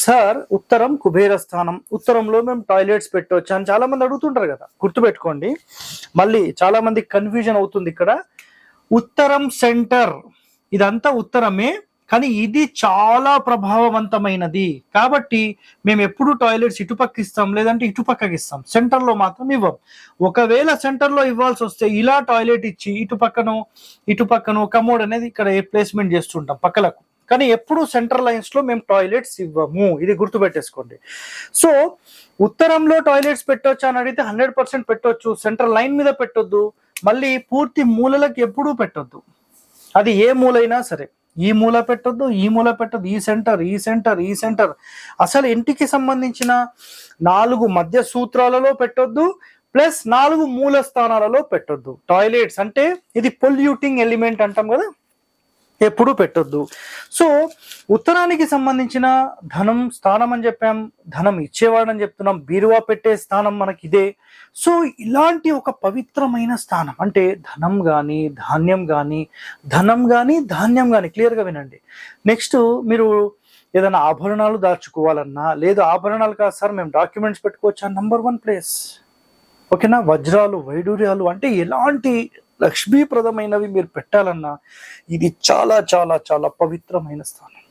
Sir ఉత్తరం కుబేర స్థానం, ఉత్తరంలో మేము టాయిలెట్స్ పెట్టవచ్చు అని చాలా మంది అడుగుతుంటారు కదా. గుర్తుపెట్టుకోండి, మళ్ళీ చాలా మంది కన్ఫ్యూజన్ అవుతుంది ఇక్కడ. ఉత్తరం సెంటర్ ఇదంతా ఉత్తరమే, కానీ ఇది చాలా ప్రభావవంతమైనది కాబట్టి మేము ఎప్పుడు టాయిలెట్స్ ఇటుపక్క ఇస్తాం, లేదంటే ఇటుపక్కకి ఇస్తాం, సెంటర్లో మాత్రం ఇవ్వం. ఒకవేళ సెంటర్లో ఇవ్వాల్సి వస్తే ఇలా టాయిలెట్ ఇచ్చి ఇటుపక్కను కమోడ్ అనేది ఇక్కడ ప్లేస్మెంట్ చేస్తుంటాం పక్కలకు, కానీ ఎప్పుడు సెంటర్ లైన్స్ లో మేము టాయిలెట్స్ ఇవ్వము. ఇది గుర్తుపెట్టేసుకోండి. సో ఉత్తరంలో టాయిలెట్స్ పెట్టొచ్చు అని అడిగితే 100% పెట్టొచ్చు. సెంటర్ లైన్ మీద పెట్టొద్దు, మళ్ళీ పూర్తి మూలలకు ఎప్పుడూ పెట్టొద్దు. అది ఏ మూలైనా సరే, ఈ మూల పెట్టొద్దు, ఈ మూల పెట్టొద్దు, ఈ సెంటర్ అసలు ఇంటికి సంబంధించిన 4 మధ్య సూత్రాలలో పెట్టొద్దు, ప్లస్ 4 మూల స్థానాలలో పెట్టొద్దు. టాయిలెట్స్ అంటే ఇది పొల్యూటింగ్ ఎలిమెంట్ అంటాం కదా, ఎప్పుడు పెట్టొద్దు. సో ఉత్తరానికి సంబంధించిన ధనం స్థానం అని చెప్పాం, ధనం ఇచ్చేవాడని చెప్తున్నాం, బీరువా పెట్టే స్థానం మనకి ఇదే. సో ఇలాంటి ఒక పవిత్రమైన స్థానం అంటే ధనం కానీ ధాన్యం కానీ క్లియర్గా వినండి. నెక్స్ట్ మీరు ఏదైనా ఆభరణాలు దాచుకోవాలన్నా, లేదు ఆభరణాలు కాదు సార్ మేము డాక్యుమెంట్స్ పెట్టుకోవచ్చా, నంబర్ 1 ప్లేస్. ఓకేనా, వజ్రాలు వైడూర్యాలు అంటే ఎలాంటి లక్ష్మీప్రదమైనవి మీరు పెట్టాలన్నా ఇది చాలా చాలా చాలా పవిత్రమైన స్థానం.